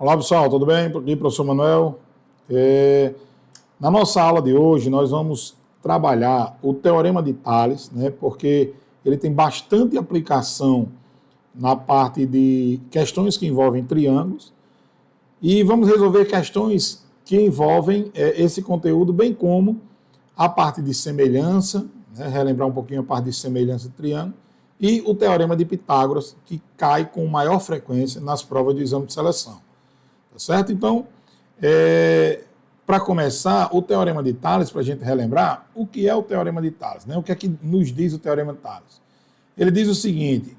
Olá pessoal, tudo bem? Aqui professor Manuel. Na nossa aula de hoje nós vamos trabalhar o Teorema de Tales, né? Porque ele tem bastante aplicação na parte de questões que envolvem triângulos e vamos resolver questões que envolvem esse conteúdo, bem como a parte de semelhança, né? Relembrar um pouquinho a parte de semelhança de triângulo e o Teorema de Pitágoras, que cai com maior frequência nas provas do exame de seleção. Tá certo? Então, para começar, o Teorema de Tales, para a gente relembrar, o que é o Teorema de Tales? Né? O que é que nos diz o Teorema de Tales? Ele diz o seguinte,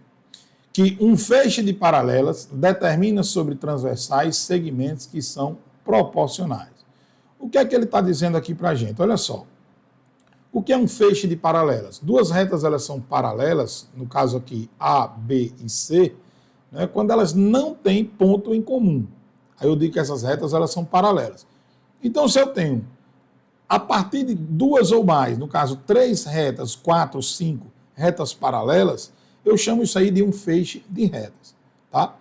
que um feixe de paralelas determina sobre transversais segmentos que são proporcionais. O que é que ele está dizendo aqui para a gente? Olha só, o que é um feixe de paralelas? Duas retas, elas são paralelas, no caso aqui A, B e C, né, quando elas não têm ponto em comum. Aí eu digo que essas retas elas são paralelas. Então, se eu tenho, a partir de duas ou mais, no caso, 3 retas, 4, 5 retas paralelas, eu chamo isso aí de um feixe de retas. Tá?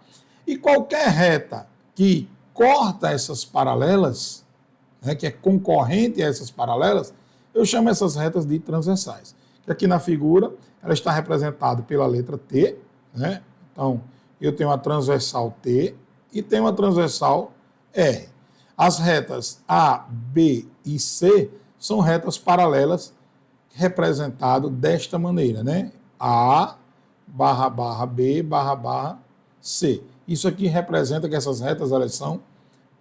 E qualquer reta que corta essas paralelas, né, que é concorrente a essas paralelas, eu chamo essas retas de transversais. Aqui na figura, ela está representada pela letra T, né? Então, eu tenho a transversal T, e tem uma transversal R. As retas A, B e C são retas paralelas representadas desta maneira, né? A barra barra B barra barra C. Isso aqui representa que essas retas elas são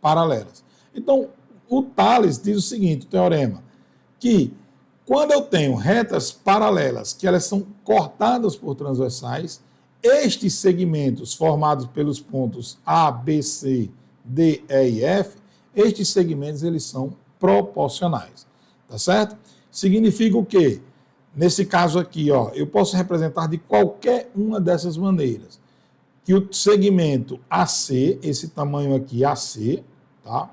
paralelas. Então, o Tales diz o seguinte, o teorema, que quando eu tenho retas paralelas que elas são cortadas por transversais, estes segmentos formados pelos pontos A, B, C, D, E e F, estes segmentos eles são proporcionais, tá certo? Significa o quê? Nesse caso aqui, ó, eu posso representar de qualquer uma dessas maneiras. Que o segmento AC, esse tamanho aqui AC, tá?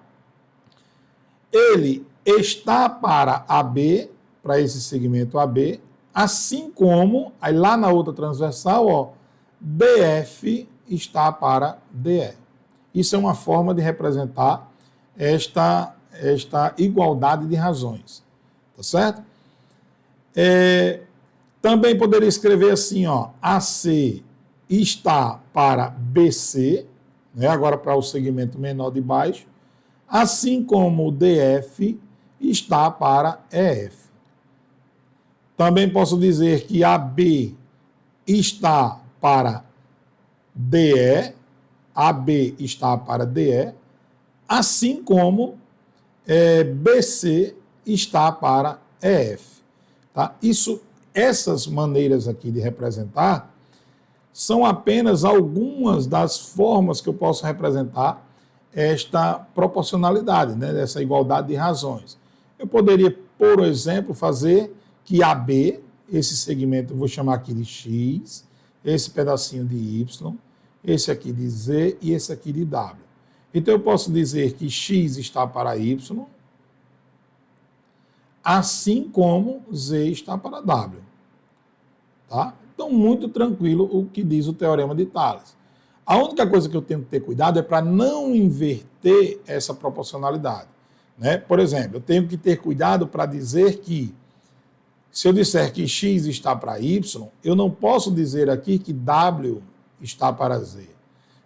Ele está para AB, para esse segmento AB, assim como, aí lá na outra transversal, ó, BF está para DE. Isso é uma forma de representar esta igualdade de razões. Tá certo? Também poderia escrever assim, ó, AC está para BC, né, agora para o segmento menor de baixo, assim como o DF está para EF. Também posso dizer que AB está para DE, AB está para DE, assim como BC está para EF. Tá? Essas maneiras aqui de representar são apenas algumas das formas que eu posso representar esta proporcionalidade, né, essa igualdade de razões. Eu poderia, por exemplo, fazer que AB, esse segmento eu vou chamar aqui de X, esse pedacinho de Y, esse aqui de Z e esse aqui de W. Então eu posso dizer que X está para Y, assim como Z está para W. Tá? Então, muito tranquilo o que diz o Teorema de Tales. A única coisa que eu tenho que ter cuidado é para não inverter essa proporcionalidade. Né? Por exemplo, eu tenho que ter cuidado para dizer que, se eu disser que X está para Y, eu não posso dizer aqui que W está para Z.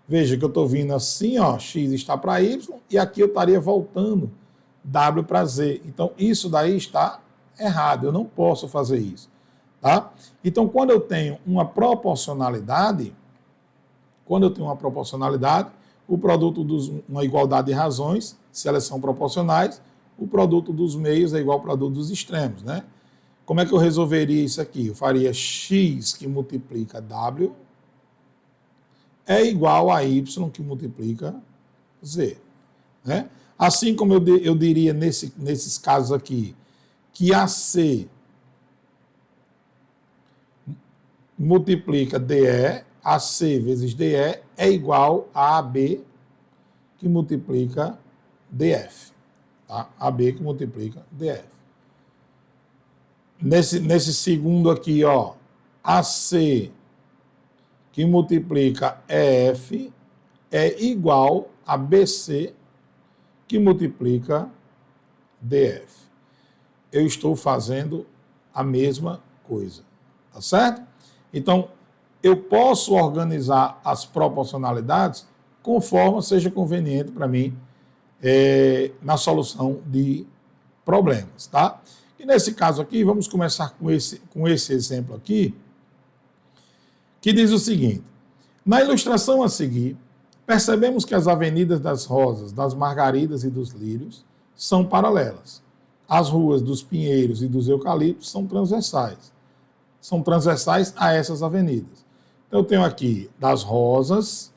Veja que eu estou vindo assim, ó, X está para Y, e aqui eu estaria voltando W para Z. Então, isso daí está errado, eu não posso fazer isso. Tá? Então, quando eu tenho uma proporcionalidade, o produto uma igualdade de razões, se elas são proporcionais, o produto dos meios é igual ao produto dos extremos, né? Como é que eu resolveria isso aqui? Eu faria X que multiplica W é igual a Y que multiplica Z. Né? Assim como eu diria nesses casos aqui, que AC multiplica DE, AC vezes DE é igual a AB que multiplica DF. Tá? AB que multiplica DF. Nesse segundo aqui, ó, AC que multiplica EF é igual a BC que multiplica DF. Eu estou fazendo a mesma coisa, tá certo? Então, eu posso organizar as proporcionalidades conforme seja conveniente para mim na solução de problemas, tá? E nesse caso aqui, vamos começar com esse exemplo aqui, que diz o seguinte: na ilustração a seguir, percebemos que as avenidas das Rosas, das Margaridas e dos Lírios são paralelas. As ruas dos Pinheiros e dos Eucaliptos são transversais. São transversais a essas avenidas. Então, eu tenho aqui das Rosas,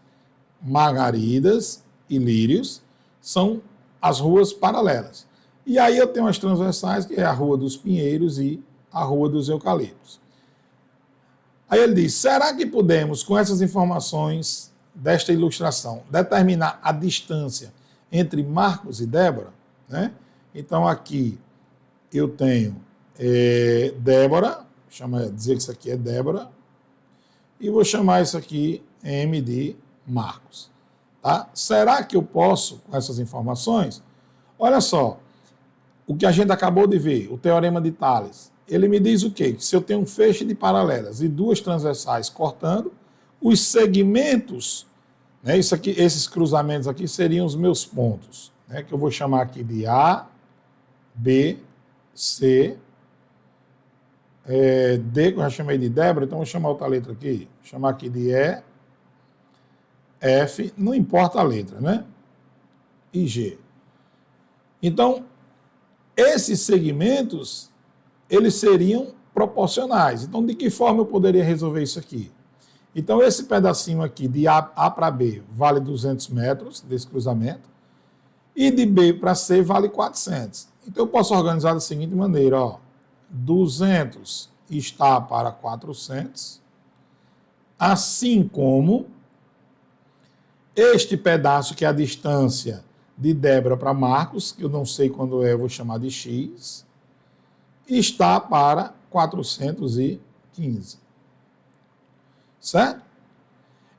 Margaridas e Lírios, são as ruas paralelas. E aí eu tenho as transversais, que é a Rua dos Pinheiros e a Rua dos Eucaliptos. Aí ele diz: será que podemos, com essas informações desta ilustração, determinar a distância entre Marcos e Débora? Né? Então, aqui eu tenho Débora, dizer que isso aqui é Débora, e vou chamar isso aqui M de Marcos. Tá? Será que eu posso, com essas informações? Olha só, o que a gente acabou de ver, o Teorema de Tales, ele me diz o quê? Que se eu tenho um feixe de paralelas e duas transversais cortando, os segmentos, né, isso aqui, esses cruzamentos aqui seriam os meus pontos, né, que eu vou chamar aqui de A, B, C, D, que eu já chamei de Débora, então vou chamar outra letra aqui, vou chamar aqui de E, F, não importa a letra, né? E G. Então, esses segmentos, eles seriam proporcionais. Então, de que forma eu poderia resolver isso aqui? Então, esse pedacinho aqui de A para B vale 200 metros desse cruzamento, e de B para C vale 400. Então, eu posso organizar da seguinte maneira, ó, 200 está para 400, assim como este pedaço, que é a distância de Débora para Marcos, que eu não sei quando é, eu vou chamar de X, está para 415. Certo?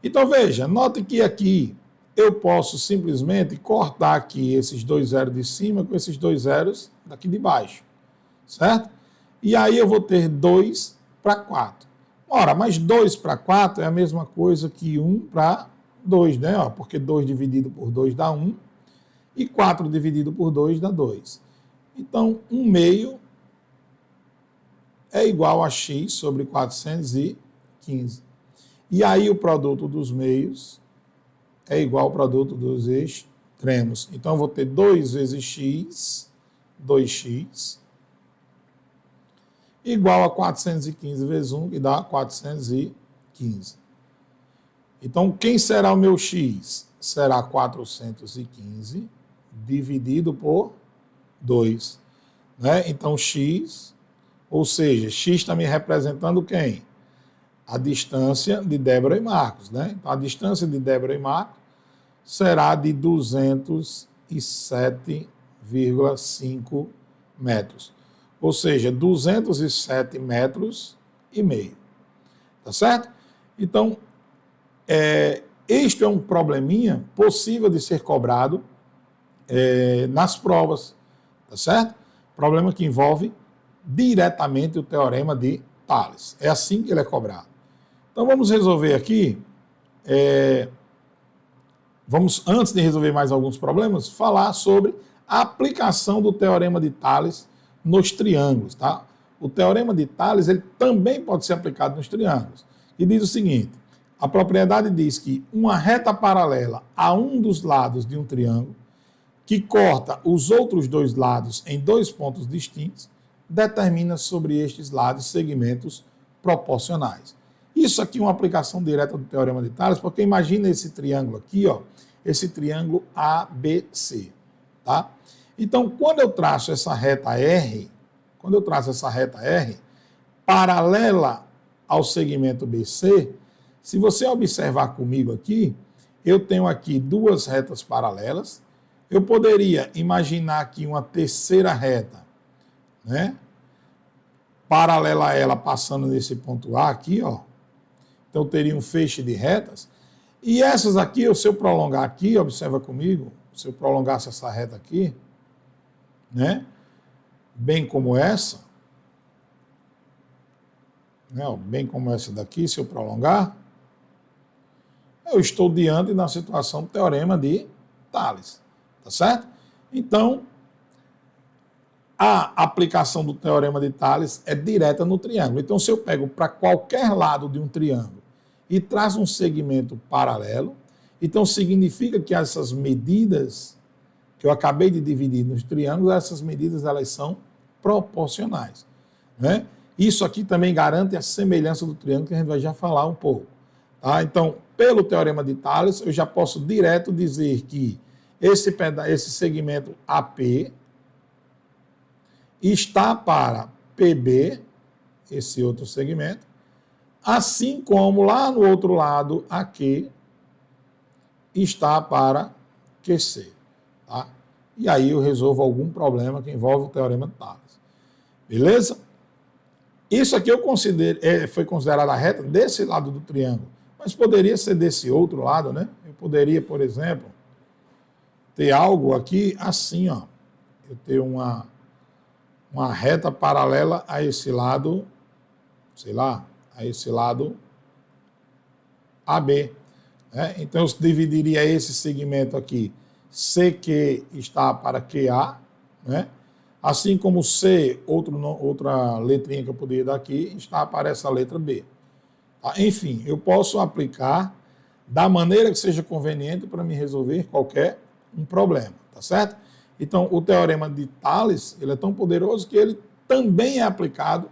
Então, veja, note que aqui eu posso simplesmente cortar aqui esses dois zeros de cima com esses dois zeros daqui de baixo. Certo? E aí eu vou ter 2 para 4. Ora, mas 2 para 4 é a mesma coisa que 1 para 2, né? Ó, porque 2 dividido por 2 dá 1 e 4 dividido por 2 dá 2. Então, 1 meio é igual a x sobre 415. E aí o produto dos meios é igual ao produto dos extremos. Então, eu vou ter 2 vezes x, 2x, igual a 415 vezes 1, que dá 415. Então, quem será o meu x? Será 415 dividido por 2. Né? Então, x, ou seja, x está me representando quem? A distância de Débora e Marcos. Né? Então, a distância de Débora e Marcos será de 207,5 metros. Ou seja, 207 metros e meio. Tá certo? Então, este é um probleminha possível de ser cobrado nas provas, tá certo? Problema que envolve diretamente o Teorema de Tales. É assim que ele é cobrado. Então, vamos resolver aqui, antes de resolver mais alguns problemas, falar sobre a aplicação do Teorema de Tales nos triângulos, tá? O Teorema de Tales, ele também pode ser aplicado nos triângulos. E diz o seguinte: a propriedade diz que uma reta paralela a um dos lados de um triângulo, que corta os outros dois lados em dois pontos distintos, determina sobre estes lados segmentos proporcionais. Isso aqui é uma aplicação direta do Teorema de Tales, porque imagina esse triângulo aqui, ó, esse triângulo ABC, tá? Então, quando eu traço essa reta R, paralela ao segmento BC, se você observar comigo aqui, eu tenho aqui duas retas paralelas. Eu poderia imaginar aqui uma terceira reta, né? Paralela a ela, passando nesse ponto A aqui, ó. Então, eu teria um feixe de retas. E essas aqui, se eu prolongar aqui, observa comigo, se eu prolongasse essa reta aqui, né? Bem como essa, né? Bem como essa daqui, se eu prolongar, eu estou diante da situação do teorema de Tales, tá certo? Então, a aplicação do teorema de Tales é direta no triângulo. Então, se eu pego para qualquer lado de um triângulo e traz um segmento paralelo, então significa que essas medidas que eu acabei de dividir nos triângulos, essas medidas elas são proporcionais, né? Isso aqui também garante a semelhança do triângulo, que a gente vai já falar um pouco. Tá? Então, pelo teorema de Tales, eu já posso direto dizer que esse segmento AP está para PB, esse outro segmento, assim como lá no outro lado, AQ, está para QC. Tá? E aí eu resolvo algum problema que envolve o teorema de Tales. Beleza? Isso aqui foi considerado a reta desse lado do triângulo, mas poderia ser desse outro lado, né? Eu poderia, por exemplo, ter algo aqui assim, ó. Eu tenho uma reta paralela a esse lado, sei lá, a esse lado AB. Né? Então, eu dividiria esse segmento aqui, CQ está para QA, né? Assim como C, outra letrinha que eu poderia dar aqui, está para essa letra B. Tá? Enfim, eu posso aplicar da maneira que seja conveniente para me resolver qualquer um problema, tá certo? Então, o teorema de Tales, ele é tão poderoso que ele também é aplicado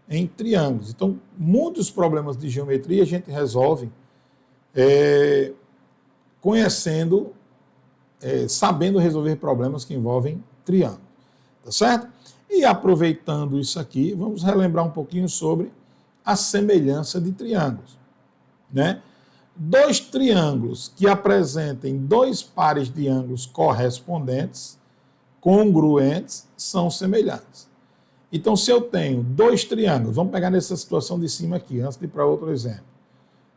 em triângulos. Então, muitos problemas de geometria a gente resolve conhecendo, sabendo resolver problemas que envolvem triângulos. Tá certo? E aproveitando isso aqui, vamos relembrar um pouquinho sobre a semelhança de triângulos. Né? Dois triângulos que apresentem dois pares de ângulos correspondentes, congruentes, são semelhantes. Então, se eu tenho dois triângulos, vamos pegar nessa situação de cima aqui, antes de ir para outro exemplo.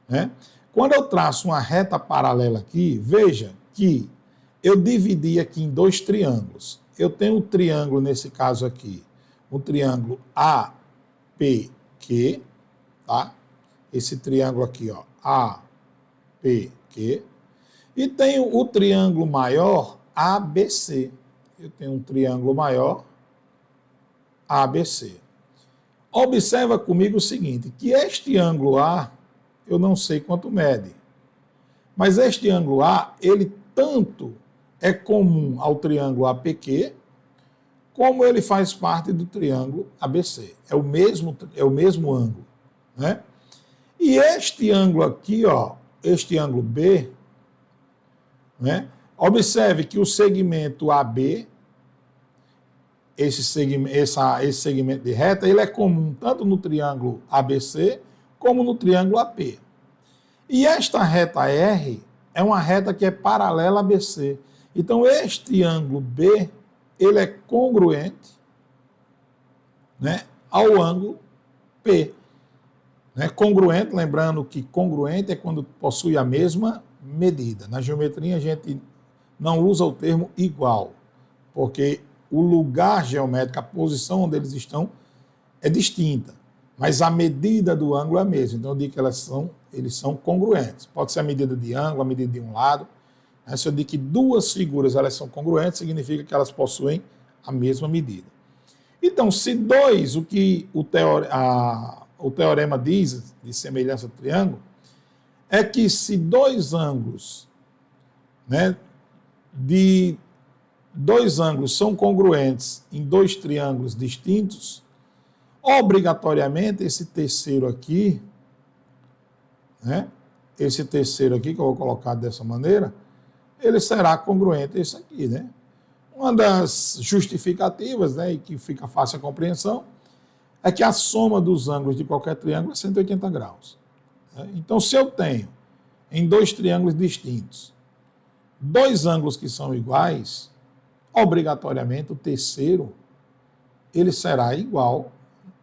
Né? Quando eu traço uma reta paralela aqui, veja que eu dividi aqui em dois triângulos. Eu tenho um triângulo, nesse caso aqui, um triângulo APQ, tá? Esse triângulo aqui, ó, APQ. E tenho o triângulo maior ABC. Eu tenho um triângulo maior ABC. Observa comigo o seguinte, que este ângulo A, eu não sei quanto mede. Mas este ângulo A, ele tanto é comum ao triângulo APQ, como ele faz parte do triângulo ABC. É o mesmo ângulo. Né? E este ângulo aqui, ó, este ângulo B, né? Observe que o segmento AB, esse segmento de reta, ele é comum tanto no triângulo ABC como no triângulo AP. E esta reta R é uma reta que é paralela a BC. Então, este ângulo B, ele é congruente, né, ao ângulo P. Né? Congruente, lembrando que congruente é quando possui a mesma medida. Na geometria, a gente não usa o termo igual, porque o lugar geométrico, a posição onde eles estão, é distinta. Mas a medida do ângulo é a mesma. Então, eu digo que eles são congruentes. Pode ser a medida de ângulo, a medida de um lado. Se eu digo que duas figuras elas são congruentes, significa que elas possuem a mesma medida. Então, se dois, o que o teorema diz de semelhança do triângulo, é que se dois ângulos, né, são congruentes em dois triângulos distintos, obrigatoriamente esse terceiro aqui, né, que eu vou colocar dessa maneira, ele será congruente a isso aqui, né? Uma das justificativas, né, e que fica fácil a compreensão, é que a soma dos ângulos de qualquer triângulo é 180 graus. Né? Então, se eu tenho em dois triângulos distintos dois ângulos que são iguais, obrigatoriamente o terceiro ele será igual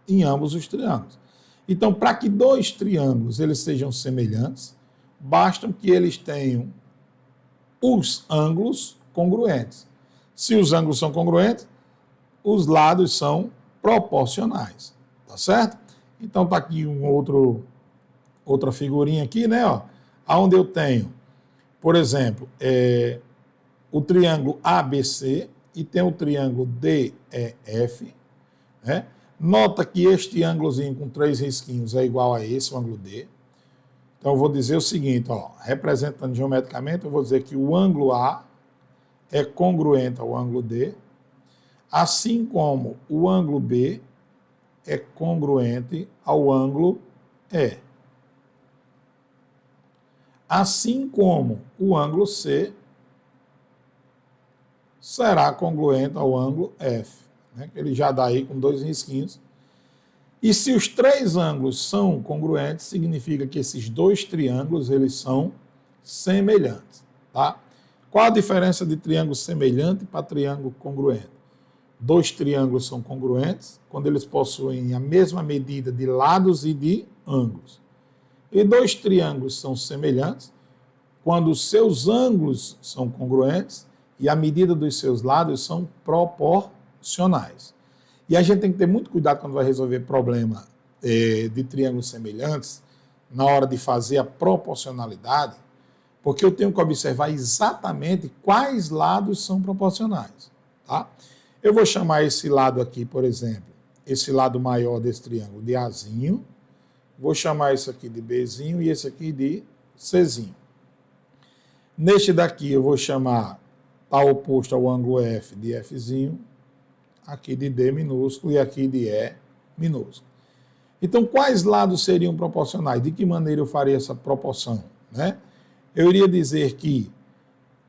em ambos os triângulos. Então, para que dois triângulos eles sejam semelhantes, basta que eles tenham os ângulos congruentes. Se os ângulos são congruentes, os lados são proporcionais, tá certo? Então tá aqui outra figurinha aqui, né, ó, onde eu tenho, por exemplo, o triângulo ABC e tem o triângulo DEF, né? Nota que este ângulozinho com 3 risquinhos é igual a esse, o ângulo D. Então eu vou dizer o seguinte, ó, representando geometricamente, eu vou dizer que o ângulo A é congruente ao ângulo D, assim como o ângulo B é congruente ao ângulo E. Assim como o ângulo C será congruente ao ângulo F, né? Ele já dá aí com 2 risquinhos. E se os 3 ângulos são congruentes, significa que esses 2 triângulos eles são semelhantes, tá? Qual a diferença de triângulo semelhante para triângulo congruente? 2 triângulos são congruentes quando eles possuem a mesma medida de lados e de ângulos. E 2 triângulos são semelhantes quando os seus ângulos são congruentes e a medida dos seus lados são proporcionais. E a gente tem que ter muito cuidado quando vai resolver problema de triângulos semelhantes, na hora de fazer a proporcionalidade, porque eu tenho que observar exatamente quais lados são proporcionais, tá? Eu vou chamar esse lado aqui, por exemplo, esse lado maior desse triângulo de Azinho, vou chamar isso aqui de Bzinho e esse aqui de Czinho. Neste daqui eu vou chamar, está oposto ao ângulo F de Fzinho, aqui de D minúsculo e aqui de E minúsculo. Então, quais lados seriam proporcionais? De que maneira eu faria essa proporção, né? Eu iria dizer que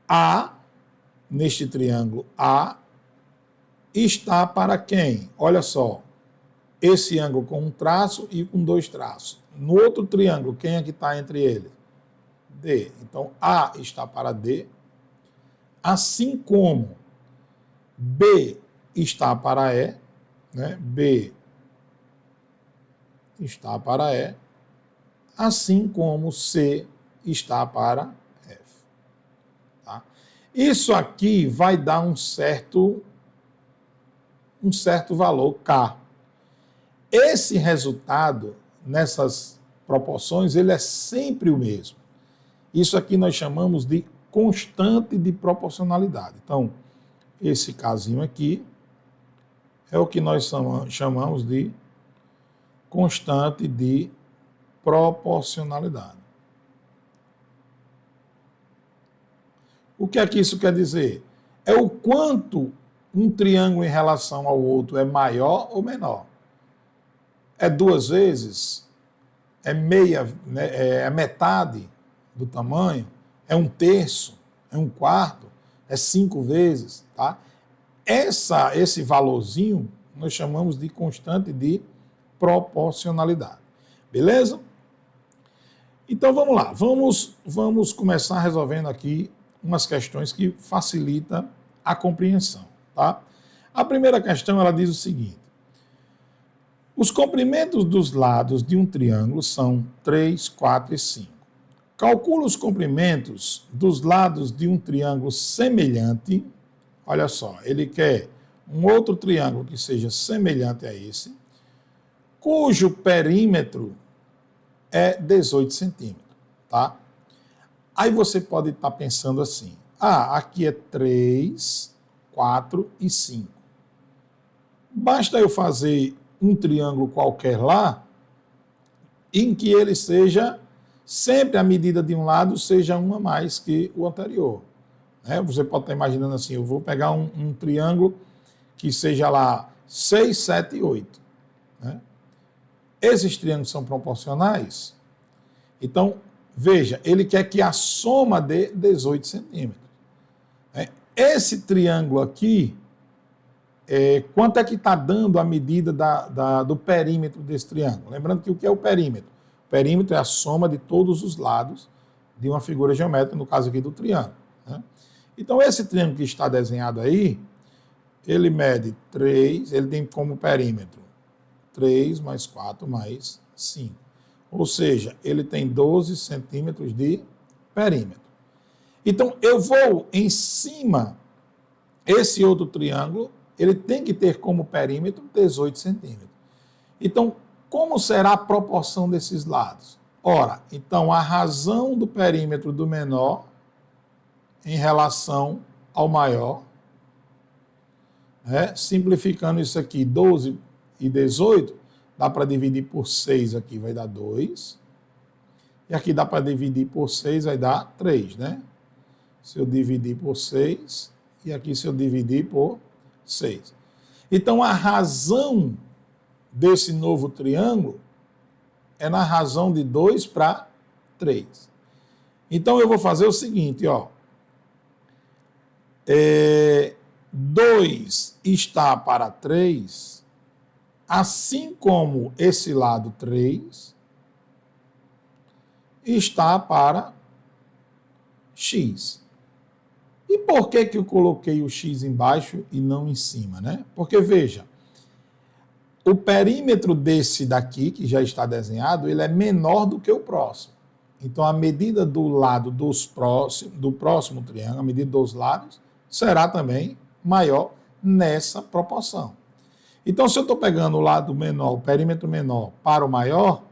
A, neste triângulo A, está para quem? Olha só, esse ângulo com um traço e com 2 traços. No outro triângulo, quem é que está entre eles? D. Então, A está para D, assim como B está para E, né? B está para E, assim como C está para F. Tá? Isso aqui vai dar um certo valor K. Esse resultado, nessas proporções, ele é sempre o mesmo. Isso aqui nós chamamos de constante de proporcionalidade. Então, esse casinho aqui é o que nós chamamos de constante de proporcionalidade. O que é que isso quer dizer? É o quanto um triângulo em relação ao outro é maior ou menor. É 2 vezes? É meia, né? É metade do tamanho? É 1/3? É 1/4? É 5 vezes? Tá? Esse valorzinho nós chamamos de constante de proporcionalidade. Beleza? Então vamos lá, vamos começar resolvendo aqui umas questões que facilitam a compreensão. Tá? A primeira questão ela diz o seguinte: os comprimentos dos lados de um triângulo são 3, 4 e 5. Calcula os comprimentos dos lados de um triângulo semelhante. Olha só, ele quer um outro triângulo que seja semelhante a esse, cujo perímetro é 18 centímetros. Tá? Aí você pode estar pensando assim, aqui é 3, 4 e 5. Basta eu fazer um triângulo qualquer lá, em que ele seja, sempre a medida de um lado seja uma a mais que o anterior. Né? Você pode estar imaginando assim, eu vou pegar um triângulo que seja lá 6, 7 e 8. Né? Esses triângulos são proporcionais. Então, veja, ele quer que a soma dê 18 centímetros. Esse triângulo aqui, quanto é que está dando a medida do perímetro desse triângulo? Lembrando que o que é o perímetro? O perímetro é a soma de todos os lados de uma figura geométrica, no caso aqui do triângulo. Né? Então, esse triângulo que está desenhado aí, ele mede 3, ele tem como perímetro 3 mais 4 mais 5. Ou seja, ele tem 12 centímetros de perímetro. Então, eu vou em cima, esse outro triângulo, ele tem que ter como perímetro 18 centímetros. Então, como será a proporção desses lados? Ora, então, a razão do perímetro do menor em relação ao maior, né? Simplificando isso aqui, 12 e 18, dá para dividir por 6 aqui, vai dar 2. E aqui dá para dividir por 6, vai dar 3, né? Se eu dividir por 6, e aqui se eu dividir por 6. Então, a razão desse novo triângulo é na razão de 2 para 3. Então, eu vou fazer o seguinte, ó. 2 está para 3, assim como esse lado 3 está para x. E por que eu coloquei o x embaixo e não em cima, né? Porque, veja, o perímetro desse daqui, que já está desenhado, ele é menor do que o próximo. Então, a medida do lado do próximo triângulo, a medida dos lados, será também maior nessa proporção. Então, se eu estou pegando o lado menor, o perímetro menor para o maior,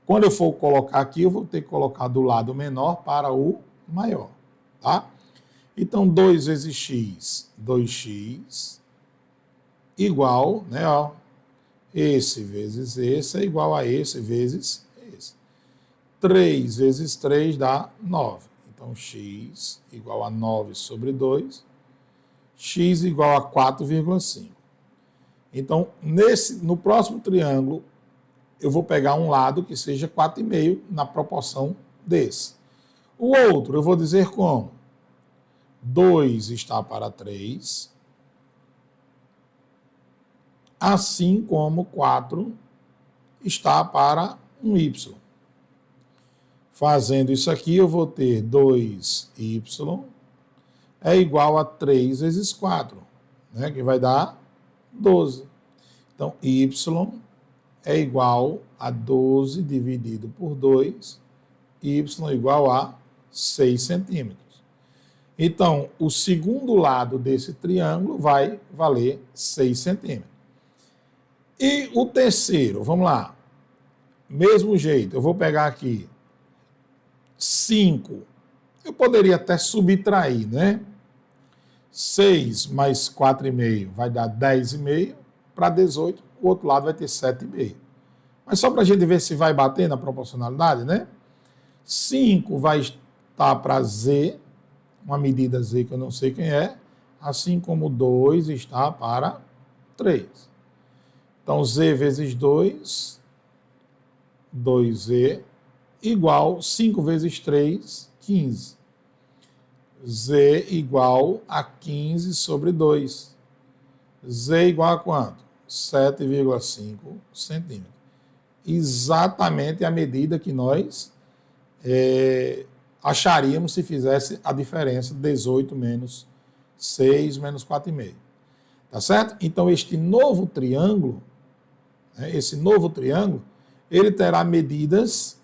quando eu for colocar aqui, eu vou ter que colocar do lado menor para o maior, tá? Então, 2 vezes x, 2x, igual, né, ó, esse vezes esse é igual a esse vezes esse. 3 vezes 3 dá 9. Então, x igual a 9 sobre 2, x igual a 4,5. Então, no próximo triângulo, eu vou pegar um lado que seja 4,5 na proporção desse. O outro, eu vou dizer como? 2 está para 3, assim como 4 está para um y. Fazendo isso aqui, eu vou ter 2y é igual a 3 vezes 4, né, que vai dar 12. Então, y é igual a 12 dividido por 2, y igual a 6 centímetros. Então, o segundo lado desse triângulo vai valer 6 centímetros. E o terceiro, vamos lá. Mesmo jeito, eu vou pegar aqui 5. Eu poderia até subtrair, né? 6 mais 4,5 vai dar 10,5. Para 18, o outro lado vai ter 7,5. Mas só para a gente ver se vai bater na proporcionalidade, né? 5 vai estar para z, uma medida z que eu não sei quem é, assim como 2 está para 3. Então, z vezes 2, 2z, igual 5 vezes 3, 15. Z igual a 15 sobre 2. Z igual a quanto? 7,5 centímetros. Exatamente a medida que nós acharíamos se fizesse a diferença 18 menos 6 menos 4,5. Tá certo? Então, este novo triângulo, ele terá medidas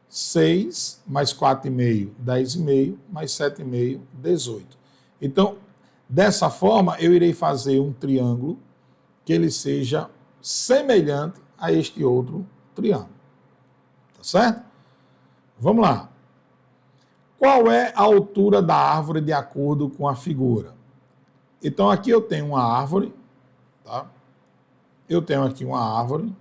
6 mais 4,5, 10,5, mais 7,5, 18. Então, dessa forma, eu irei fazer um triângulo que ele seja semelhante a este outro triângulo. Tá certo? Vamos lá. Qual é a altura da árvore de acordo com a figura? Então, aqui eu tenho uma árvore, tá? Eu tenho aqui uma árvore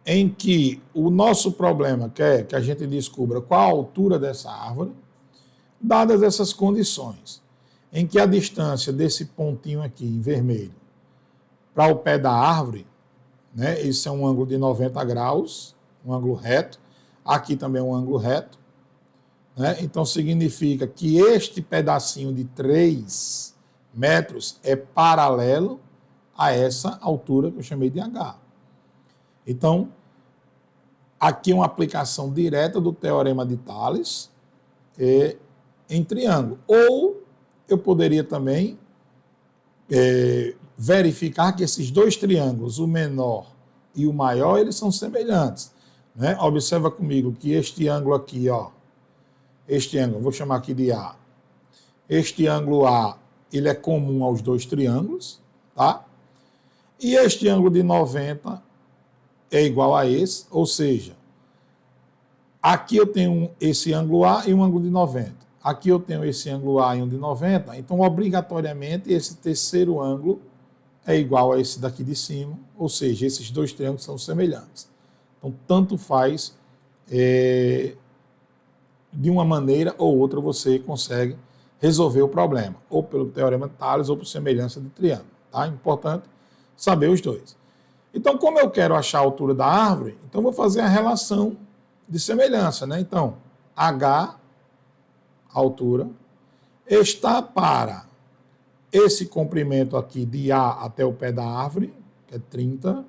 em que o nosso problema quer que a gente descubra qual a altura dessa árvore, dadas essas condições, em que a distância desse pontinho aqui em vermelho para o pé da árvore, né, esse é um ângulo de 90 graus, um ângulo reto, aqui também é um ângulo reto, né? Então significa que este pedacinho de 3 metros é paralelo a essa altura que eu chamei de H. Então, aqui é uma aplicação direta do Teorema de Tales em triângulo. Ou eu poderia também verificar que esses dois triângulos, o menor e o maior, eles são semelhantes. né? Observa comigo que este ângulo aqui, ó, este ângulo, vou chamar aqui de A. Este ângulo A, ele é comum aos dois triângulos, tá? E este ângulo de 90 é igual a esse, ou seja, aqui eu tenho esse ângulo A e um ângulo de 90. Aqui eu tenho esse ângulo A e um de 90, então obrigatoriamente esse terceiro ângulo é igual a esse daqui de cima, ou seja, esses dois triângulos são semelhantes. Então, tanto faz, de uma maneira ou outra você consegue resolver o problema, ou pelo teorema de Tales ou por semelhança de triângulo. Tá? Importante saber os dois. Então, como eu quero achar a altura da árvore, então vou fazer a relação de semelhança, né? Então, H, altura, está para esse comprimento aqui de A até o pé da árvore, que é 30,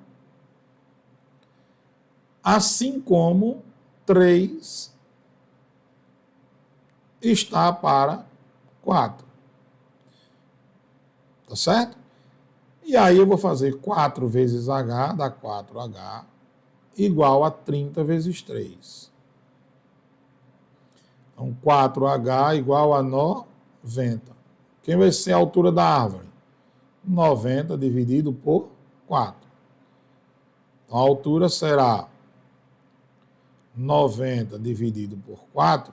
assim como 3 está para 4. Tá certo? E aí eu vou fazer 4 vezes H, dá 4H, igual a 30 vezes 3. Então, 4H igual a 90. Quem vai ser a altura da árvore? 90 dividido por 4. Então, a altura será 90 dividido por 4.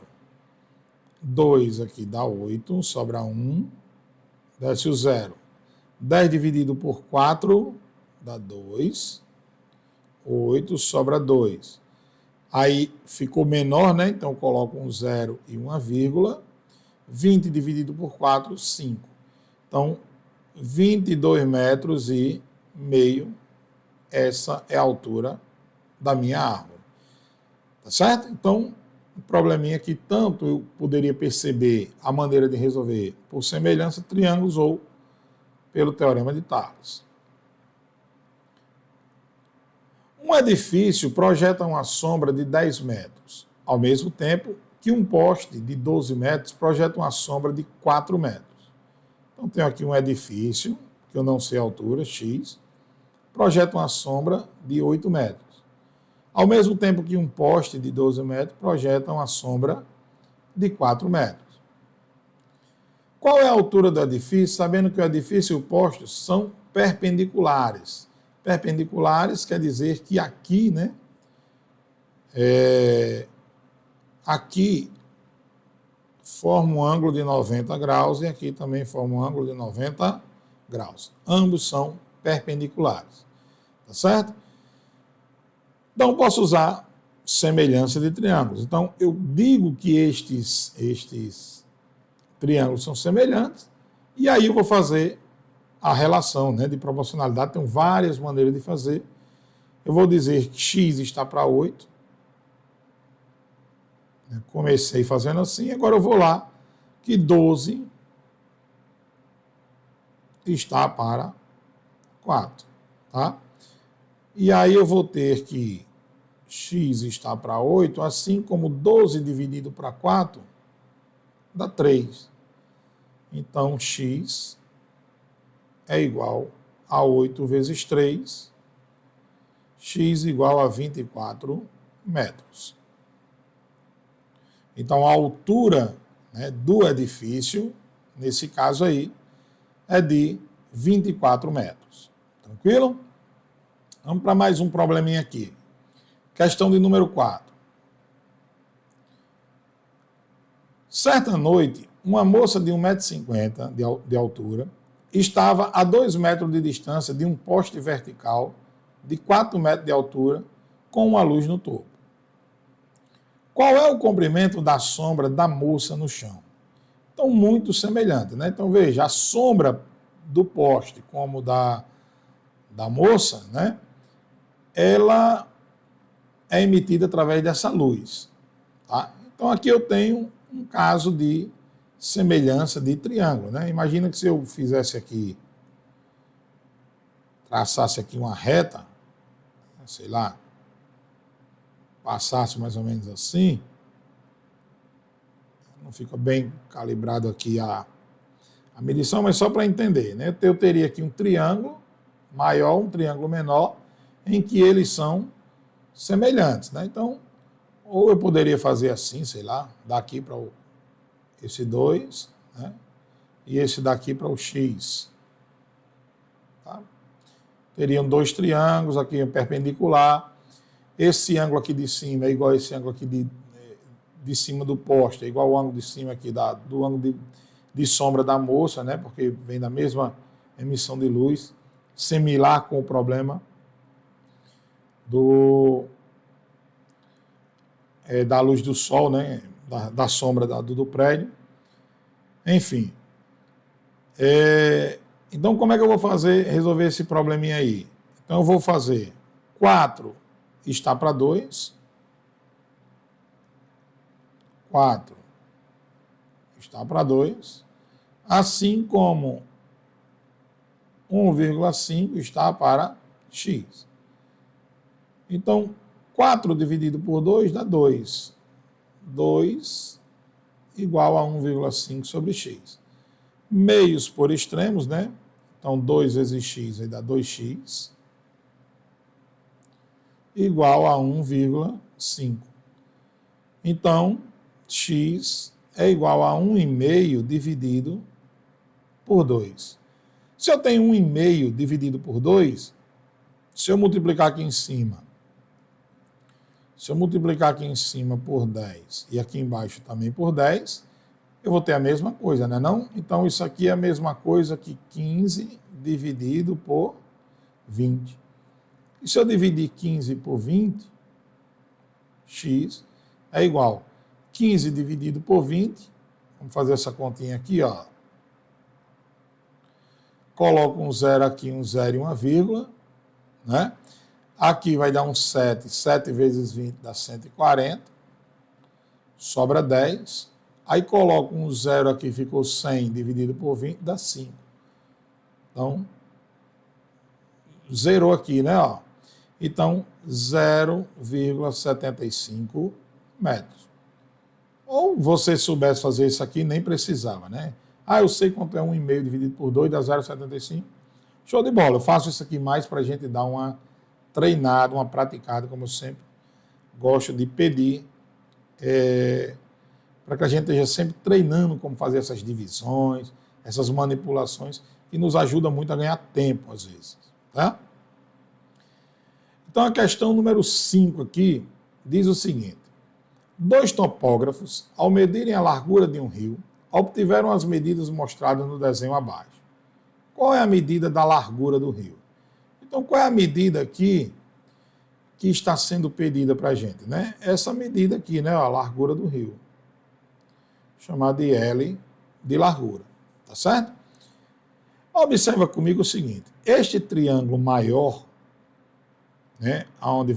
2 aqui dá 8, sobra 1, desce o 0. 10 dividido por 4 dá 2. 8, sobra 2. Aí ficou menor, né? Então eu coloco um 0 e uma vírgula. 20 dividido por 4, 5. Então, 22 metros e meio, essa é a altura da minha árvore. Tá certo? Então, um probleminha que tanto eu poderia perceber a maneira de resolver por semelhança de triângulos ou pelo teorema de Tales. Um edifício projeta uma sombra de 10 metros, ao mesmo tempo que um poste de 12 metros projeta uma sombra de 4 metros. Então, tenho aqui um edifício, que eu não sei a altura, x, projeta uma sombra de 8 metros. Ao mesmo tempo que um poste de 12 metros projeta uma sombra de 4 metros. Qual é a altura do edifício? Sabendo que o edifício e o poste são perpendiculares. Perpendiculares quer dizer que aqui, né, aqui forma um ângulo de 90 graus e aqui também forma um ângulo de 90 graus. Ambos são perpendiculares. Tá certo? Então, posso usar semelhança de triângulos. Então, eu digo que estes triângulos são semelhantes e aí eu vou fazer a relação, né, de proporcionalidade. Tem várias maneiras de fazer. Eu vou dizer que x está para 8. Comecei fazendo assim, agora eu vou lá que 12 está para 4, tá? E aí eu vou ter que x está para 8, assim como 12 dividido para 4 dá 3. Então, x é igual a 8 vezes 3, x igual a 24 metros. Então, a altura, né, do edifício, nesse caso aí, é de 24 metros. Tranquilo? Vamos para mais um probleminha aqui. Questão de número 4. Certa noite, uma moça de 1,50 m de altura estava a 2 metros de distância de um poste vertical de 4 metros de altura com uma luz no topo. Qual é o comprimento da sombra da moça no chão? Então, muito semelhante, né? Então, veja, a sombra do poste como da moça, né? Ela é emitida através dessa luz. Tá? Então, aqui eu tenho um caso de semelhança de triângulo, né? Imagina que se eu fizesse aqui, traçasse aqui uma reta, sei lá, passasse mais ou menos assim, não fica bem calibrado aqui a medição, mas só para entender, né? Eu teria aqui um triângulo maior, um triângulo menor, em que eles são semelhantes, né? Então, ou eu poderia fazer assim, sei lá, daqui para esse 2, né? E esse daqui para o x. Tá? Teriam dois triângulos aqui perpendicular. Esse ângulo aqui de cima é igual a esse ângulo aqui de cima do poste, é igual ao ângulo de cima aqui do ângulo de sombra da moça, né? Porque vem da mesma emissão de luz, similar com o problema da luz do sol, né? Da sombra do prédio. Enfim. Então, como é que eu vou resolver esse probleminha aí? Então, eu vou fazer 4 está para 2. 4 está para 2. Assim como 1,5 está para x. Então, 4 dividido por 2 dá 2. 2 igual a 1,5 sobre x. Meios por extremos, né? Então, 2 vezes x aí dá 2x, igual a 1,5. Então, x é igual a 1,5 dividido por 2. Se eu tenho 1,5 dividido por 2, se eu multiplicar aqui em cima, por 10 e aqui embaixo também por 10, eu vou ter a mesma coisa, né? Não? Então, isso aqui é a mesma coisa que 15 dividido por 20. E se eu dividir 15 por 20, x é igual a 15 dividido por 20, vamos fazer essa continha aqui, ó. Coloco um zero aqui, um zero e uma vírgula, né? Aqui vai dar um 7, 7 vezes 20 dá 140, sobra 10. Aí coloco um zero aqui, ficou 100 dividido por 20, dá 5. Então, zerou aqui, né? Ó. Então, 0,75 metros. Ou você soubesse fazer isso aqui, nem precisava, né? Ah, eu sei quanto é 1,5 dividido por 2, dá 0,75. Show de bola. Eu faço isso aqui mais para a gente dar uma treinada, uma praticada, como eu sempre gosto de pedir, para que a gente esteja sempre treinando como fazer essas divisões, essas manipulações, que nos ajuda muito a ganhar tempo, às vezes. Tá? Então, a questão número 5 aqui diz o seguinte: 2 topógrafos, ao medirem a largura de um rio, obtiveram as medidas mostradas no desenho abaixo. Qual é a medida da largura do rio? Então, qual é a medida aqui que está sendo pedida para a gente, né? Essa medida aqui, né? A largura do rio. Chamada de L de largura. Tá certo? Observa comigo o seguinte: este triângulo maior, né? Onde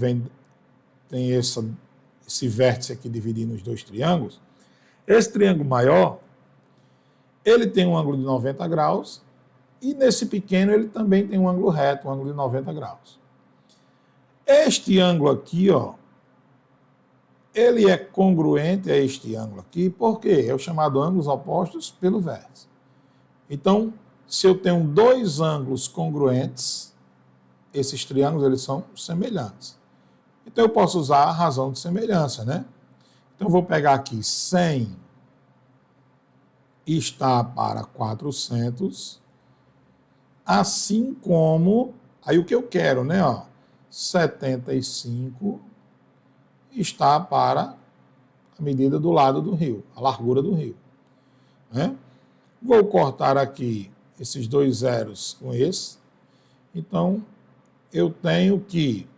tem esse vértice aqui dividindo os dois triângulos, esse triângulo maior, ele tem um ângulo de 90 graus e nesse pequeno ele também tem um ângulo reto, um ângulo de 90 graus. Este ângulo aqui, ó, ele é congruente a este ângulo aqui, porque é o chamado ângulos opostos pelo vértice. Então, se eu tenho dois ângulos congruentes, esses triângulos eles são semelhantes. Então, eu posso usar a razão de semelhança, né? Então, eu vou pegar aqui 100 está para 400, assim como, aí o que eu quero, né? Ó, 75 está para a medida do lado do rio, a largura do rio. Né? Vou cortar aqui esses dois zeros com esse. Então, eu tenho que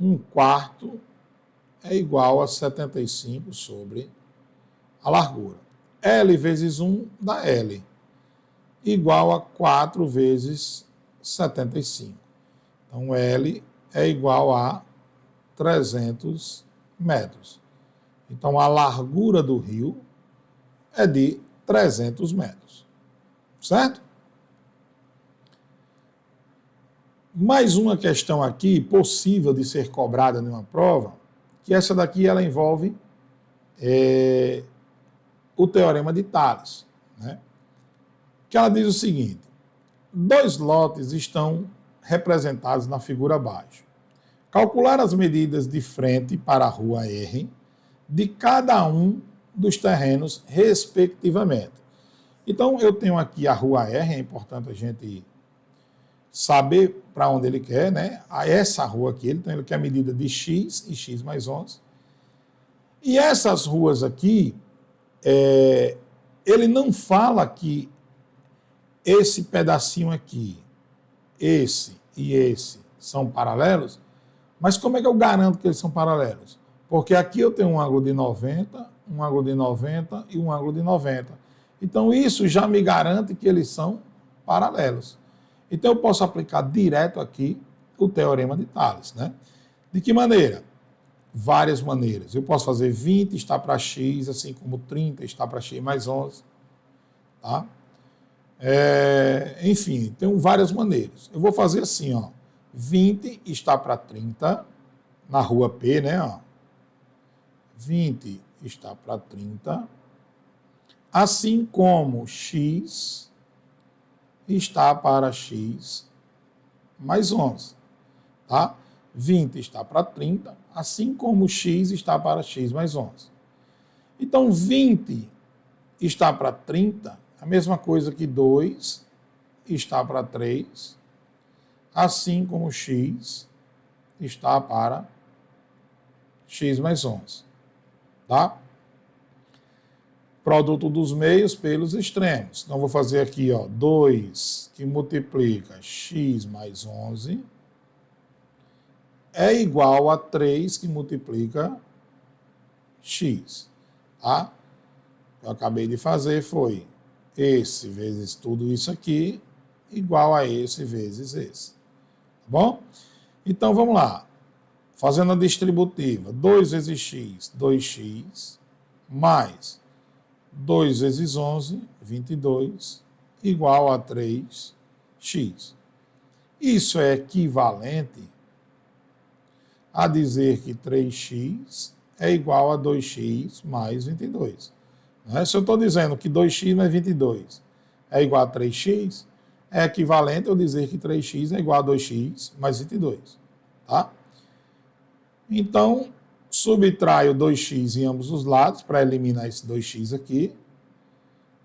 1/4 é igual a 75 sobre a largura. L vezes 1 dá L, igual a 4 vezes 75. Então, L é igual a 300 metros. Então, a largura do rio é de 300 metros. Certo? Mais uma questão aqui, possível de ser cobrada numa prova, que essa daqui ela envolve o teorema de Tales, né? Que ela diz o seguinte: 2 lotes estão representados na figura abaixo. Calcular as medidas de frente para a rua R de cada um dos terrenos, respectivamente. Então, eu tenho aqui a rua R, é importante a gente saber para onde ele quer, né? Essa rua aqui, então ele quer a medida de X e X mais 11. E essas ruas aqui, ele não fala que esse pedacinho aqui, esse e esse são paralelos, mas como é que eu garanto que eles são paralelos? Porque aqui eu tenho um ângulo de 90, um ângulo de 90 e um ângulo de 90. Então isso já me garante que eles são paralelos. Então eu posso aplicar direto aqui o teorema de Tales, né? De que maneira? Várias maneiras. Eu posso fazer 20 está para x, assim como 30 está para x mais 11. Tá? Enfim, tem várias maneiras. Eu vou fazer assim, ó. 20 está para 30, na rua P, né? Ó. 20 está para 30, assim como x está para x mais 11. Tá? 20 está para 30, assim como x está para x mais 11. Então, 20 está para 30, a mesma coisa que 2 está para 3, assim como x está para x mais 11. Tá? Produto dos meios pelos extremos. Então, vou fazer aqui, ó, 2 que multiplica x mais 11 é igual a 3 que multiplica x. Tá? O que eu acabei de fazer foi esse vezes tudo isso aqui igual a esse vezes esse. Tá bom? Então, vamos lá. Fazendo a distributiva, 2 vezes x, 2x, mais 2 vezes 11, 22, igual a 3x. Isso é equivalente a dizer que 3x é igual a 2x mais 22. Né? Se eu estou dizendo que 2x mais 22 é igual a 3x, é equivalente a eu dizer que 3x é igual a 2x mais 22. Tá? Então, subtraio 2x em ambos os lados para eliminar esse 2x aqui.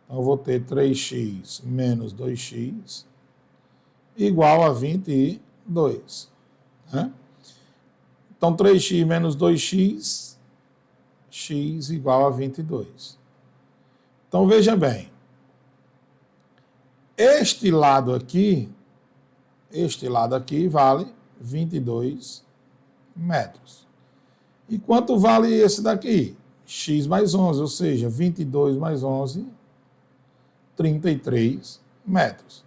Então, eu vou ter 3x menos 2x igual a 22. Né? Então, 3x menos 2x, x igual a 22. Então, veja bem. Este lado aqui vale 22 metros. E quanto vale esse daqui? X mais 11, ou seja, 22 mais 11, 33 metros.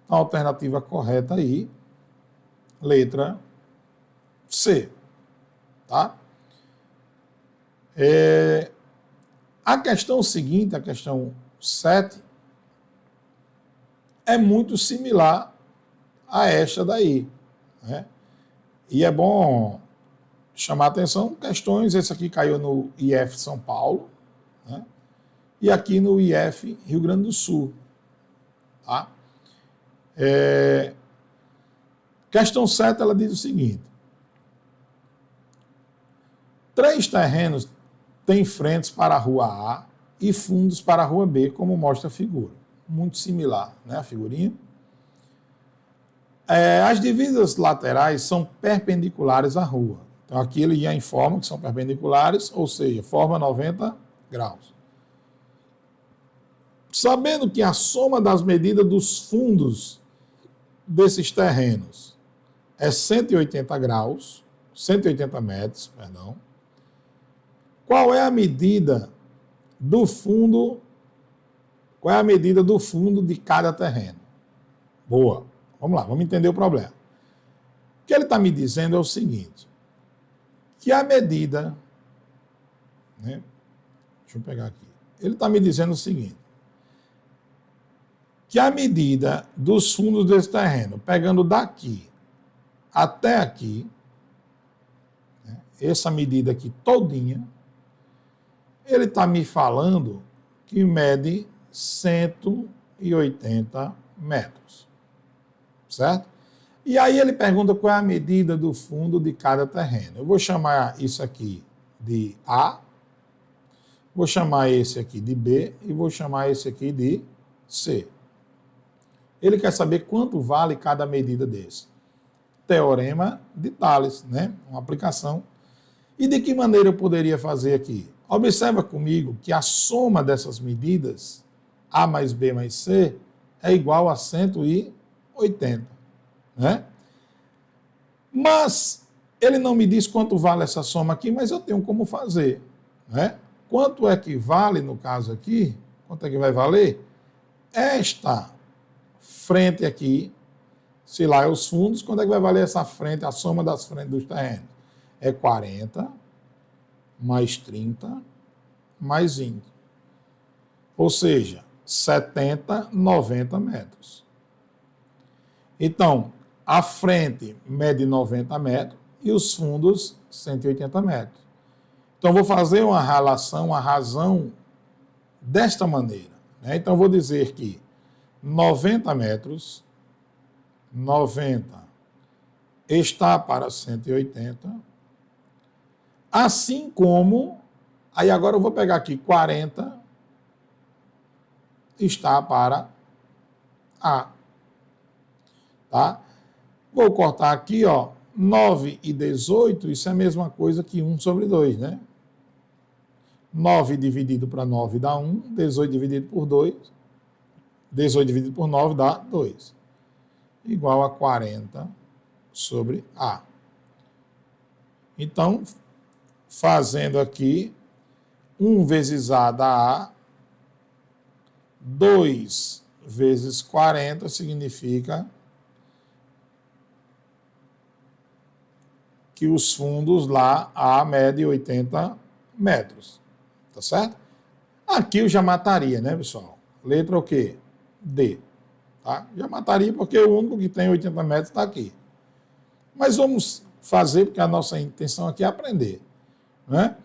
A alternativa correta aí, letra C. Tá? A questão seguinte, a questão 7, é muito similar a esta daí. Né? E é bom chamar a atenção, questões, esse aqui caiu no IF São Paulo, né? E aqui no IF Rio Grande do Sul. Tá? Questão 7, ela diz o seguinte: 3 terrenos têm frentes para a rua A e fundos para a rua B, como mostra a figura. Muito similar, né, a figurinha. As divisas laterais são perpendiculares à rua. Então, aqui ele já informa que são perpendiculares, ou seja, forma 90 graus. Sabendo que a soma das medidas dos fundos desses terrenos é 180 graus, 180 metros, perdão, qual é a medida do fundo, de cada terreno? Boa. Vamos lá, vamos entender o problema. O que ele está me dizendo é o seguinte, que a medida, né, deixa eu pegar aqui, ele está me dizendo o seguinte, que a medida dos fundos desse terreno, pegando daqui até aqui, né, essa medida aqui todinha, ele está me falando que mede 180 metros. Certo? E aí ele pergunta qual é a medida do fundo de cada terreno. Eu vou chamar isso aqui de A, vou chamar esse aqui de B e vou chamar esse aqui de C. Ele quer saber quanto vale cada medida desse. Teorema de Tales, né? Uma aplicação. E de que maneira eu poderia fazer aqui? Observa comigo que a soma dessas medidas, A mais B mais C, é igual a 180, né? Mas ele não me diz quanto vale essa soma aqui, mas eu tenho como fazer, né? Quanto é que vale, no caso aqui, quanto é que vai valer? Esta frente aqui, se lá é os fundos, quanto é que vai valer essa frente, a soma das frentes dos terrenos? É 40 mais 30 mais 20. Ou seja, 70, 90 metros. Então, a frente mede 90 metros e os fundos 180 metros. Então, vou fazer uma relação, uma razão desta maneira, né? Então, vou dizer que 90 metros, 90 está para 180, assim como, aí agora eu vou pegar aqui 40 está para A. Tá? Vou cortar aqui, ó, 9 e 18, isso é a mesma coisa que 1 sobre 2, né? 9 dividido para 9 dá 1, 18 dividido por 2, 18 dividido por 9 dá 2. Igual a 40 sobre A. Então, fazendo aqui, 1 vezes A dá A, 2 vezes 40 significa que os fundos lá, A mede 80 metros. Tá certo? Aqui eu já mataria, né, pessoal? Letra o quê? D. Tá? Já mataria porque o único que tem 80 metros está aqui. Mas vamos fazer, porque a nossa intenção aqui é aprender, né?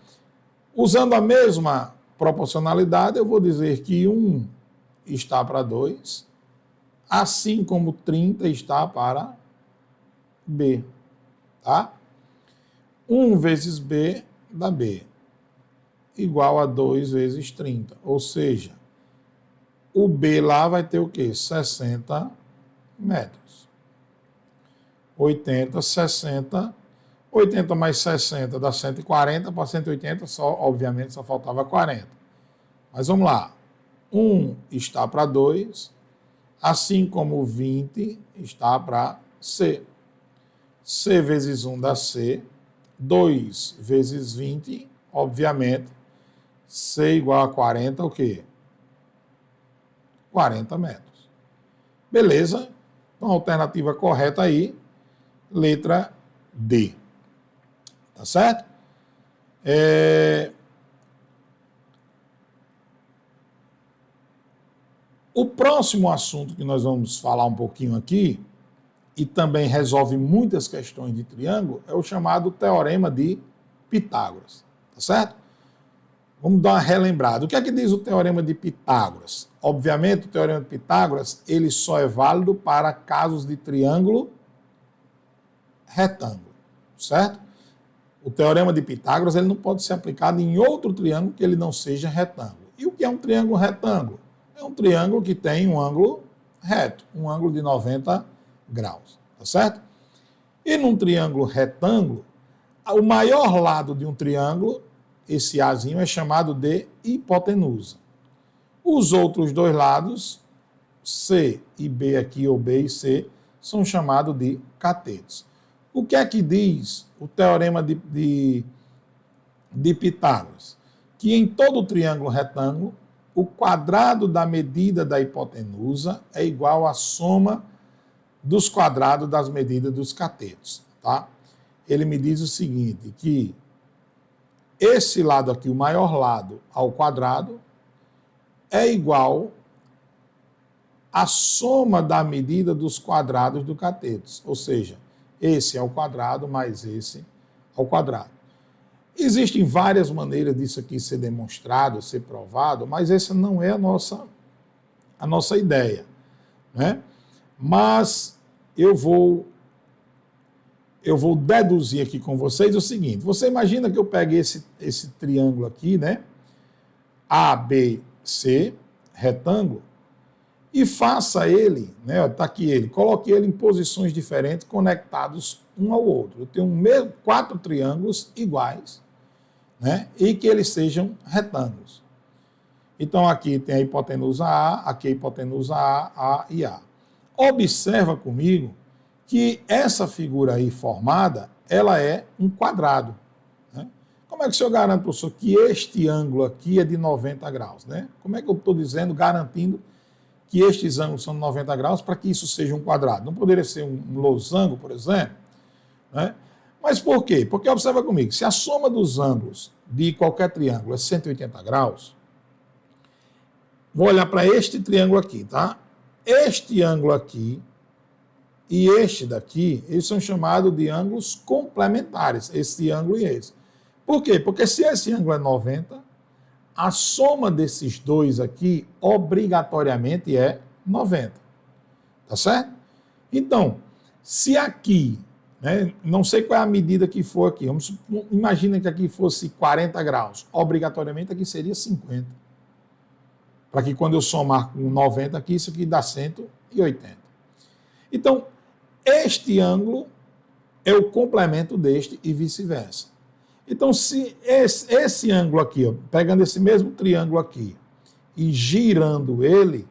Usando a mesma proporcionalidade, eu vou dizer que 1 está para 2, assim como 30 está para B. Tá? 1 vezes B dá B, igual a 2 vezes 30. Ou seja, o B lá vai ter o quê? 60 metros. 80, 60. 80 mais 60 dá 140, para 180, obviamente, só faltava 40. Mas vamos lá. 1 está para 2, assim como 20 está para C. C vezes 1 dá C. 2 vezes 20, obviamente, C igual a 40, o quê? 40 metros. Beleza? Então, a alternativa correta aí, letra D. Tá certo? O próximo assunto que nós vamos falar um pouquinho aqui, e também resolve muitas questões de triângulo, é o chamado Teorema de Pitágoras. Tá certo? Vamos dar uma relembrada. O que é que diz o Teorema de Pitágoras? Obviamente, o Teorema de Pitágoras, ele só é válido para casos de triângulo retângulo, certo? O Teorema de Pitágoras, ele não pode ser aplicado em outro triângulo que ele não seja retângulo. E o que é um triângulo retângulo? É um triângulo que tem um ângulo reto, um ângulo de 90 graus, tá certo? E num triângulo retângulo, o maior lado de um triângulo, esse Azinho, é chamado de hipotenusa. Os outros dois lados, C e B aqui, ou B e C, são chamados de catetos. O que é que diz o Teorema de Pitágoras? Que em todo triângulo retângulo, o quadrado da medida da hipotenusa é igual à soma dos quadrados das medidas dos catetos. Tá? Ele me diz o seguinte, que esse lado aqui, o maior lado ao quadrado, é igual à soma da medida dos quadrados do catetos. Ou seja, esse ao quadrado mais esse ao quadrado. Existem várias maneiras disso aqui ser demonstrado, ser provado, mas essa não é a nossa ideia, né? Mas eu vou eu vou deduzir aqui com vocês o seguinte. Você imagina que eu pegue esse triângulo aqui, né? ABC, retângulo, e faça ele, né? Está aqui ele, coloque ele em posições diferentes, conectados um ao outro. Eu tenho 4 triângulos iguais, né? E que eles sejam retângulos. Então aqui tem a hipotenusa A, aqui a hipotenusa A e A. Observa comigo que essa figura aí formada, ela é um quadrado. Né? Como é que o senhor garante, professor, que este ângulo aqui é de 90 graus? Né? Como é que eu estou dizendo, garantindo que estes ângulos são de 90 graus para que isso seja um quadrado? Não poderia ser um losango, por exemplo? Né? Mas por quê? Porque observa comigo, se a soma dos ângulos de qualquer triângulo é 180 graus, vou olhar para este triângulo aqui, tá? Este ângulo aqui e este daqui, eles são chamados de ângulos complementares, esse ângulo e esse. Por quê? Porque se esse ângulo é 90, a soma desses dois aqui, obrigatoriamente, é 90. Tá certo? Então, se aqui, né, não sei qual é a medida que for aqui, imagina que aqui fosse 40 graus, obrigatoriamente aqui seria 50. Para que quando eu somar com 90 aqui, isso aqui dá 180. Então, este ângulo é o complemento deste e vice-versa. Então, se esse ângulo aqui, ó, pegando esse mesmo triângulo aqui e girando ele,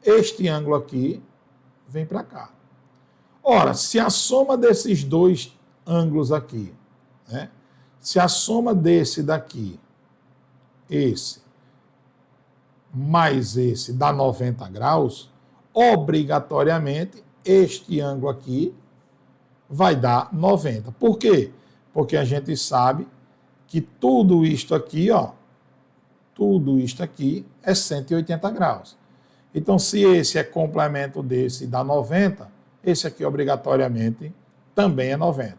este ângulo aqui vem para cá. Ora, se a soma desses dois ângulos aqui, né, se a soma desse daqui, esse, mais esse dá 90 graus, obrigatoriamente este ângulo aqui vai dar 90. Por quê? Porque a gente sabe que tudo isto aqui, ó, tudo isto aqui é 180 graus. Então, se esse é complemento desse e dá 90, esse aqui obrigatoriamente também é 90.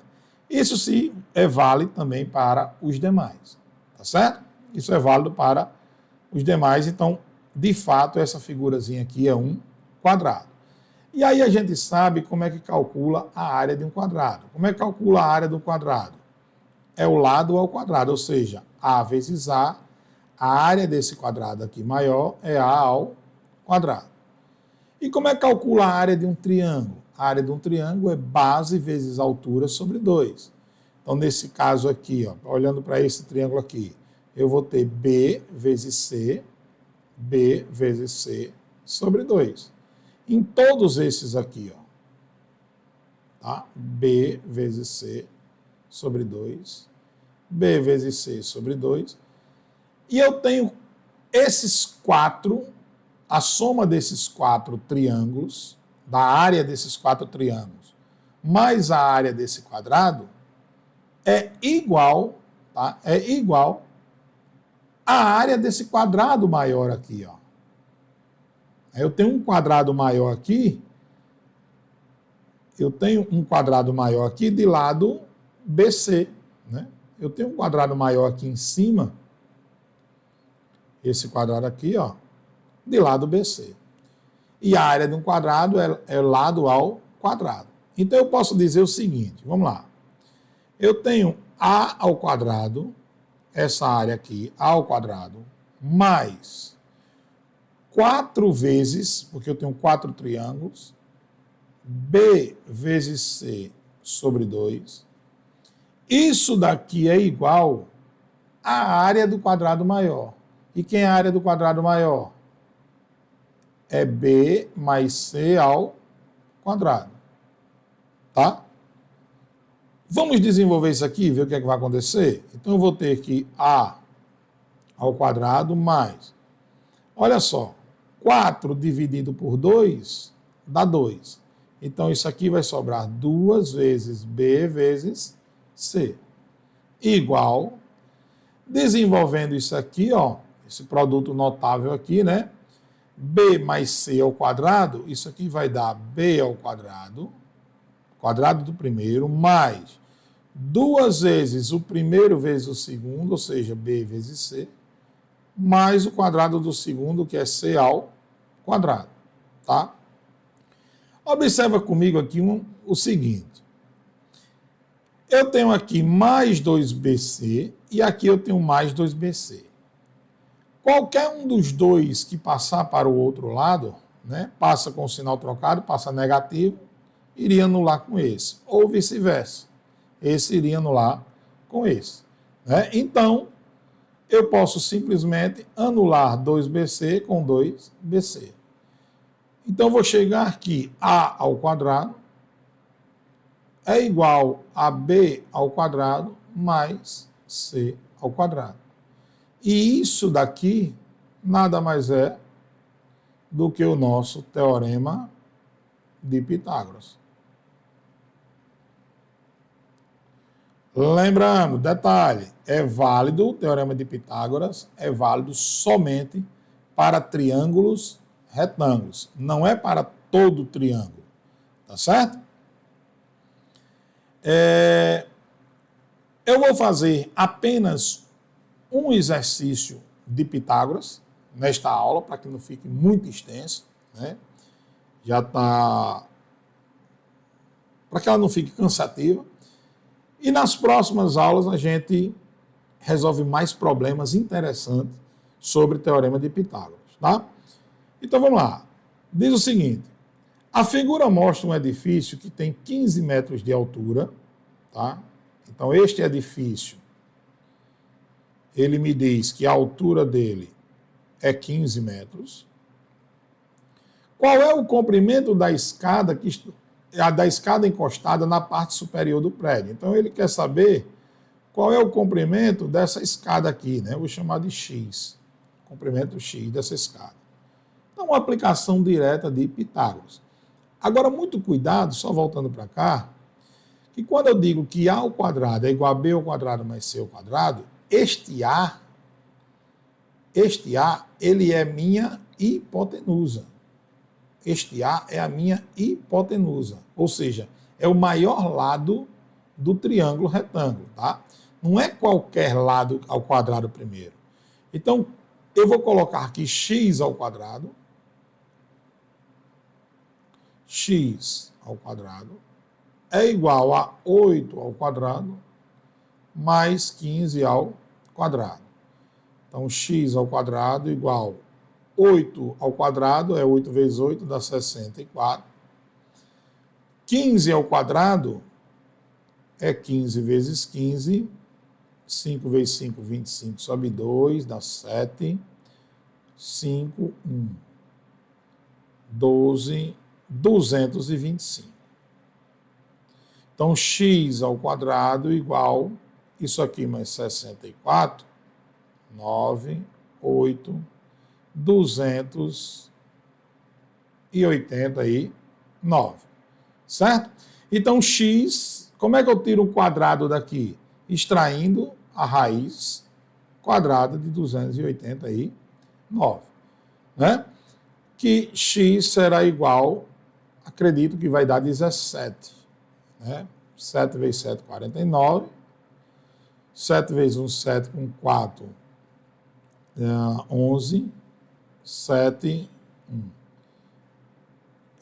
Isso sim é válido também para os demais, tá certo? Isso é válido para os demais, então, de fato, essa figurazinha aqui é um quadrado. E aí a gente sabe como é que calcula a área de um quadrado. Como é que calcula a área do quadrado? É o lado ao quadrado, ou seja, A vezes A área desse quadrado aqui maior é A ao quadrado. E como é que calcula a área de um triângulo? A área de um triângulo é base vezes altura sobre 2. Então, nesse caso aqui, ó, olhando para esse triângulo aqui, eu vou ter B vezes C sobre 2. Em todos esses aqui, ó, tá? B vezes C sobre 2, B vezes C sobre 2, e eu tenho esses 4, a soma desses 4 triângulos, da área desses 4 triângulos, mais a área desse quadrado, é igual, tá? É igual à área desse quadrado maior aqui, ó. Eu tenho um quadrado maior aqui, de lado BC, né? Eu tenho um quadrado maior aqui em cima, esse quadrado aqui, ó, de lado BC. E a área de um quadrado é lado ao quadrado. Então eu posso dizer o seguinte, vamos lá. Eu tenho A ao quadrado, essa área aqui, A ao quadrado, mais 4 vezes, porque eu tenho 4 triângulos, B vezes C sobre 2. Isso daqui é igual à área do quadrado maior. E quem é a área do quadrado maior? É B mais C ao quadrado. Tá? Vamos desenvolver isso aqui e ver o que é que vai acontecer? Então eu vou ter que A ao quadrado mais, olha só, 4 dividido por 2 dá 2. Então, isso aqui vai sobrar 2 vezes B vezes C. Igual, desenvolvendo isso aqui, ó, esse produto notável aqui, né? B mais C ao quadrado, isso aqui vai dar B ao quadrado do primeiro, mais 2 vezes o primeiro vezes o segundo, ou seja, B vezes C, mais o quadrado do segundo, que é C ao quadrado, tá? Observa comigo aqui o seguinte. Eu tenho aqui mais 2BC e aqui eu tenho mais 2BC. Qualquer um dos dois que passar para o outro lado, né, passa com o sinal trocado, passa negativo, iria anular com esse. Ou vice-versa. Esse iria anular com esse. Né? Então, eu posso simplesmente anular 2BC com 2BC. Então, eu vou chegar aqui, A ao quadrado é igual a B ao quadrado mais C ao quadrado. E isso daqui nada mais é do que o nosso teorema de Pitágoras. Lembrando, detalhe, é válido, o teorema de Pitágoras é válido somente para triângulos retângulos, não é para todo triângulo, tá certo? Eu vou fazer apenas um exercício de Pitágoras nesta aula, para que não fique muito extenso, né? Já está... para que ela não fique cansativa. E nas próximas aulas a gente resolve mais problemas interessantes sobre o teorema de Pitágoras, tá? Então vamos lá. Diz o seguinte: a figura mostra um edifício que tem 15 metros de altura, tá? Então este edifício, ele me diz que a altura dele é 15 metros. Qual é o comprimento da escada encostada na parte superior do prédio? Então ele quer saber qual é o comprimento dessa escada aqui, né? Eu vou chamar de X, comprimento X dessa escada. Então, uma aplicação direta de Pitágoras. Agora, muito cuidado, só voltando para cá, que quando eu digo que A ao quadrado é igual a B ao quadrado mais C ao quadrado, este A, ele é minha hipotenusa. Este A é a minha hipotenusa, ou seja, é o maior lado do triângulo retângulo, tá? Não é qualquer lado ao quadrado primeiro. Então, eu vou colocar aqui x ao quadrado é igual a 8 ao quadrado mais 15 ao quadrado. Então, x ao quadrado igual 8 ao quadrado, é 8 vezes 8, dá 64. 15 ao quadrado é 15 vezes 15. 5 vezes 5, 25, sobe 2, dá 7. 5, 1. 12, 225. Então, x ao quadrado igual, isso aqui mais 64, 9, 8, 289, certo? Então, x, como é que eu tiro o quadrado daqui? Extraindo a raiz quadrada de 289, né? Que x será igual, acredito que vai dar 17, né? 7 vezes 7, 49. 7 vezes 1, 7 com 4, 11. 7, 1.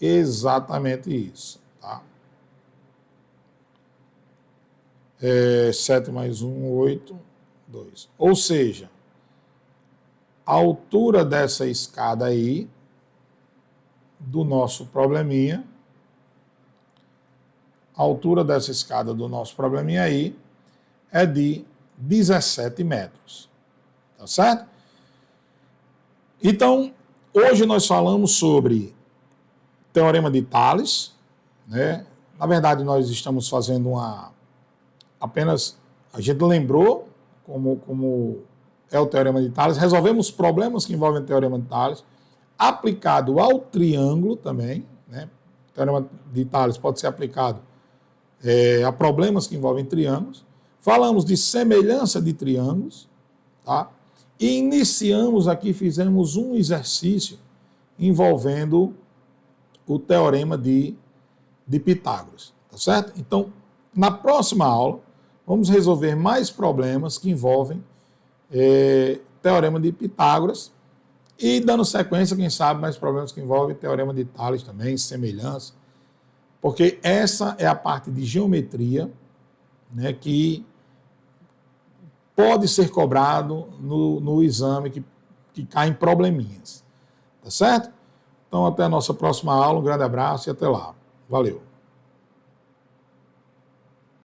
Exatamente isso, tá? 7 mais 1, 8, 2. Ou seja, a altura dessa escada aí, do nosso probleminha, a altura dessa escada do nosso probleminha aí é de 17 metros, tá certo? Então, hoje nós falamos sobre teorema de Tales, né? Na verdade, nós estamos fazendo apenas, a gente lembrou como é o teorema de Tales, resolvemos problemas que envolvem o teorema de Tales, aplicado ao triângulo também, né? O teorema de Tales pode ser aplicado a problemas que envolvem triângulos. Falamos de semelhança de triângulos, tá? E iniciamos aqui, fizemos um exercício envolvendo o teorema de Pitágoras, tá certo? Então, na próxima aula, vamos resolver mais problemas que envolvem teorema de Pitágoras e, dando sequência, quem sabe, mais problemas que envolvem teorema de Tales também, semelhança, porque essa é a parte de geometria, né, que pode ser cobrado no exame que cai em probleminhas. Tá certo? Então, até a nossa próxima aula. Um grande abraço e até lá. Valeu!